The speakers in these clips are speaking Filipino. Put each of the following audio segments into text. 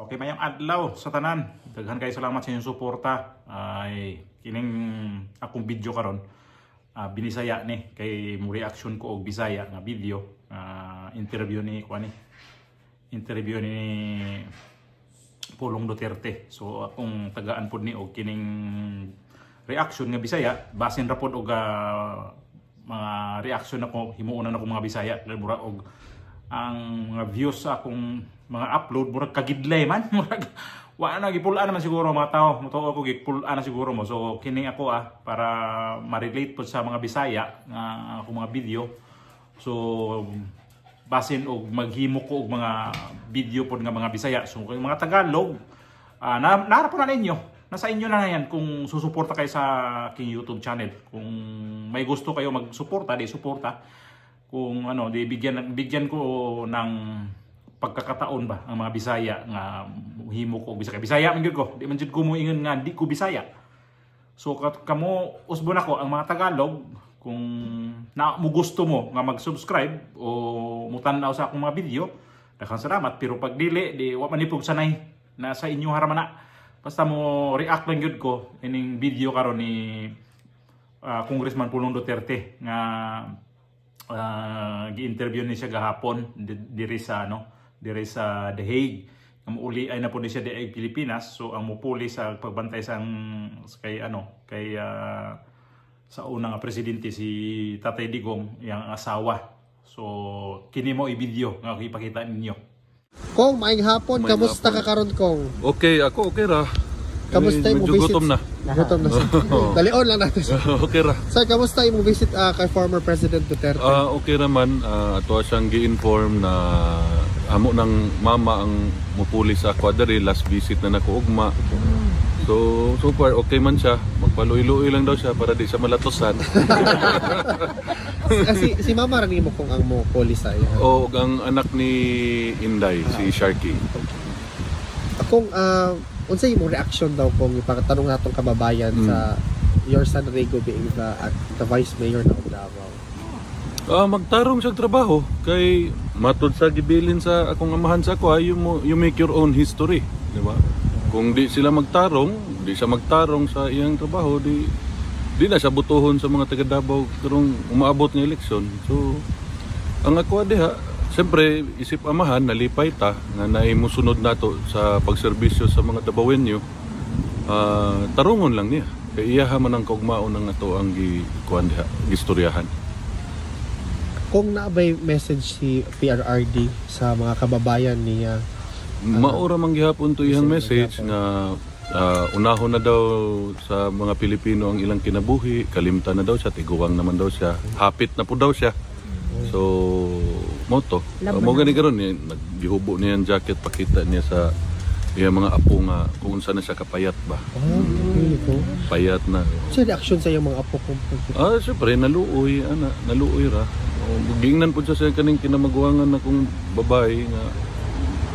Okay, mayang adlaw sa tanan. Daghan kayo salamat sa inyong suporta. Ay kining akong video karon. Binisaya ni kay mo reaction ko og Bisaya nga video. Interview ni Pulong Duterte. So akong tagaan pod ni og kining reaction nga Bisaya, basin ra pod og mga reaction ako himuonan ako mga Bisaya mura og ang mga views sa akong mga upload murag kagidlay man murag wa na gipulaan naman siguro mga tao mutuo ko gipulaan na siguro mo. So kini ako para ma-relate po sa mga Bisaya nga akong mga video. So basin og maghimo ko og mga video pod nga mga Bisaya. So kung mga Tagalog naara po na ninyo. Nasa inyo na yan kung susuporta kayo sa aking YouTube channel. Kung may gusto kayo magsuporta, di suporta. Kung ano, di bigyan ko ng pagkakataon ba ang mga Bisaya nga himo ko Bisaya. Bisaya man gyud ko. Di man jud ko moingon nga di ko Bisaya. So kamo usbon ako ang mga Tagalog kung mo gusto mo nga mag-subscribe o mutan-aw sa akong mga video, daghang salamat. Pero pag dili, di wa man ipog sanay na sa inyo haramana. Basta mo react lang yun ko ining video karon ni Congressman Pulong Duterte nga gi-interview ni siya gahapon diri sa The Hague. Ang uli ay na po ni siya di Pilipinas. So ang mupuli sa pagbantay sa sa unang presidente si Tatay Digong, yang asawa. So kini mo i-video nga ipakita ninyo. Kong, maayong hapon. Kamusta ka karon Kong? Okay, ako okay ra. Kamusta yung visit? Gutom na. Gutom na. Dalion lang natin. Okay ra. Sir, kamusta yung visit kay former President Duterte? Okay naman. Ato siyang gi-inform na amo ng mama ang mupuli sa Quadri. Last visit na nako ugma. So far okay man siya. Magpaluy-luy lang daw siya para di siya malatosan. si mama rin mo kung ang mo puli sa iyo. O ang anak ni Inday, si Sharky. Akong unsay mo reaction daw kung ipakatanong natong kababayan sa your son Rego being the vice mayor ng Davao. Magtarong siya trabaho kay matud sa gibilin sa akong amahan sa ako, you make your own history, di ba? Kung di sila magtarong, di siya magtarong sa iyang trabaho, di na siya butuhon sa mga taga Davao karong umaabot ng eleksyon. So ang ako diha, siyempre isip amahan nalipay ta nga naimusunod nato sa pagserbisyo sa mga Davaoenyo. Tarungon lang niya. Kay iya man ang kaugmaon ng ato ang gikuan diha, gistoryahan. Kung naabay message si PRRD sa mga kababayan niya, maura man gihapon to iyang message nga unahon na daw sa mga Pilipino ang ilang kinabuhi, kalimtan na daw siya, tiguang naman daw siya, hapit na po daw siya. So moto mo gani karon ni naggihubo niya ang jacket, pakita niya sa iyang mga apo nga kung saan na siya kapayat ba. Payat na. Sa reaction sa iyang mga apo ko? Syempre naluoy ra. Gingnan po siya sa kaning kinamaguangan na kung babae nga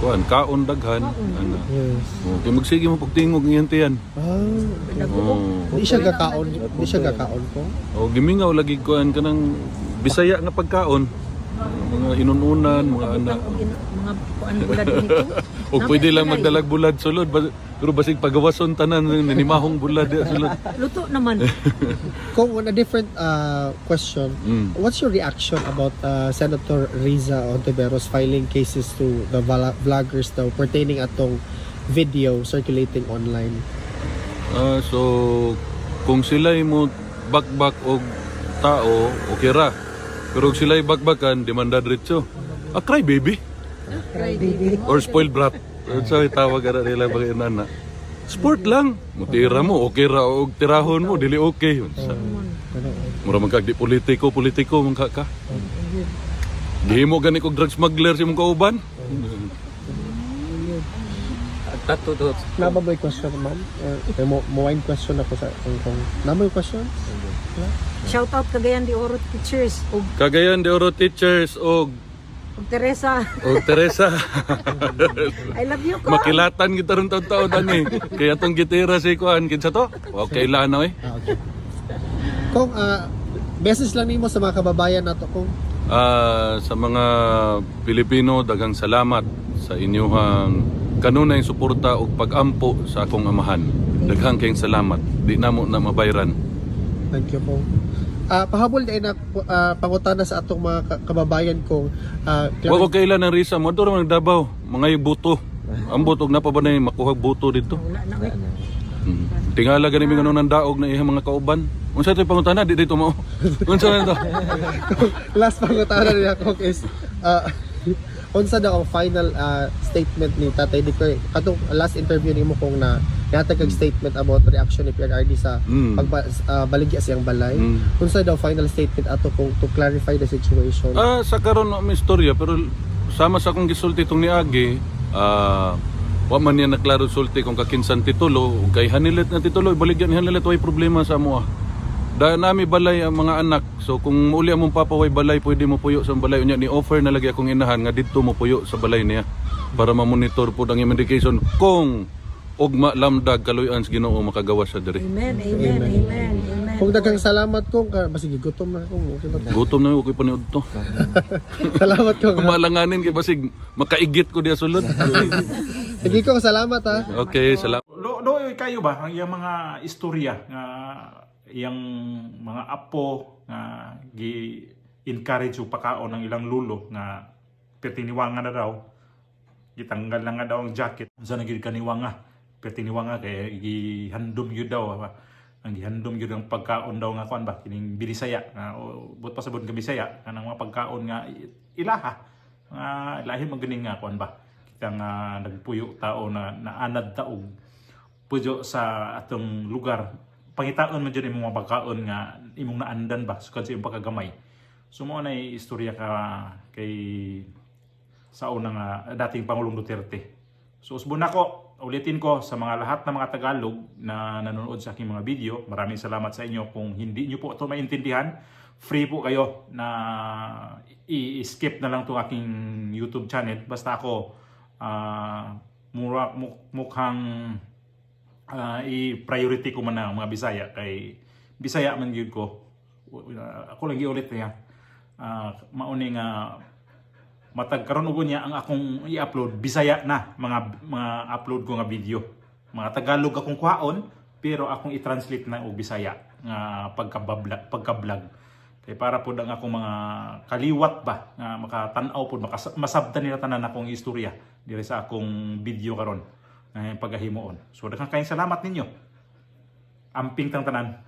kaon daghan ana. Yes. Okay, magsige mo pagtingog niyan tiyan. Di siya gakaon ko. Gimingaw lagi kuan kanang Bisaya nga pagkaon. Mga inununan, mga anak. Mga kuan bulad dito. O pwede lang magdalag bulad sulod, pero basig pagawason tanan nanimahong bulad sulod. Luto naman. Kung on a different question, what's your reaction about Senator Riza Ontiveros filing cases to the vloggers daw pertaining atong video circulating online? So kung sila'y mo bakbak og tao, okay ra. Pero kung sila'y bakbakan, demanda diretso. Cry baby. Cry baby. Or spoiled brat. So itawag ara nila mga inana. Sport lang. Mutira mo, okay ra og tirahon mo, dili okay. Mura man kag di politiko man ka. Gihimo gani kog drug smuggler si mong kauban. Tato to. Nababoy question man. Mo wine question ako sa kung namoy question. Shout out Cagayan de Oro teachers og Cagayan de Oro teachers og Teresa. I love you ko. Makilatan kita ron taon-taon ani. Kaya tong gitara si kuan kinsa to? Okay la na Okay. Kung message lang nimo sa mga kababayan nato kung sa mga Pilipino daghang salamat sa inyong kanunay suporta o pag-ampo sa akong amahan. Daghang kayong salamat. Di namo na mabayran. Thank you po. Pahabol na pangutana sa atong mga kababayan kung Wa ko kailan ng Risa mo duro man Davao, mga buto. Ang butog na pa ba na makuhag buto dito? Wala na oy. Tingala gani mi ng daog na ihang mga kauban. Unsa toy pangutana di dito mo? Unsa na to? last pangutana niya ko is unsa daw ang final statement ni Tatay Dicoy katong last interview nimo kung na natag kag statement about reaction ni PRRD sa baligya siyang balay. Unsa daw final statement ato kung to clarify the situation? Sa karon na may istorya pero sama sa akong gisulti tong niagi, wa man niya naklaro sulti kung kakinsan titulo kay hanilet na titulo baligyan ni hanilet way problema sa amo. Da nami balay ang mga anak. So kung uli among papa way balay pwede mo puyo sa balay unya ni offer na lagi akong inahan nga didto mo puyo sa balay niya para ma-monitor pud ang medication kung ugma lamdag kaloy-an sa Ginoo makagawa sa diri. Amen, amen, amen, amen. Kung daghang salamat ko basig gutom na ako. Gutom na ako paniud to. Salamat ko. Malanganin kay basig makaigit ko diya sulod. Sige ko salamat ha. Okay, salamat. Do kayo ba ang iyang mga istorya nga iyang mga apo nga gi-encourage og pakaon ng ilang lulo nga pertiniwanga na daw gitanggal na nga daw ang jacket unsa na gid kaniwanga pertiniwanga kay gihandom gyud daw ang gihandom gyud ang pagkaon daw nga kuan ba kining binisaya nga but pasabot nga bisaya kanang mga pagkaon nga ilaha nga ilahi man ganing nga kuan ba kita nga nagpuyo tao na naanad taog puyo sa atong lugar pangitaon man dyan imong mga pagkaon nga imong naandan ba sukad sa imong pagkagamay. So mo na istorya ka kay sa unang dating Pangulong Duterte. So usbon nako, ulitin ko sa mga lahat ng mga Tagalog na nanonood sa aking mga video, maraming salamat sa inyo. Kung hindi nyo po ito maintindihan, free po kayo na i-skip na lang itong aking YouTube channel. Basta ako mukhang i-priority ko man ang mga Bisaya kay Bisaya man gyud ko. Ako lang giulit niya. Mauni nga matag karon ugo niya ang akong i-upload Bisaya na mga upload ko nga video. Mga Tagalog akong kuhaon pero akong i-translate na og Bisaya nga pagka-vlog. Kay para pud ang akong mga kaliwat ba nga makatan-aw pud masabtan nila tanan akong istorya diri sa akong video karon. Pagahimoon. So daghang kayong salamat ninyo. Amping tang tanan.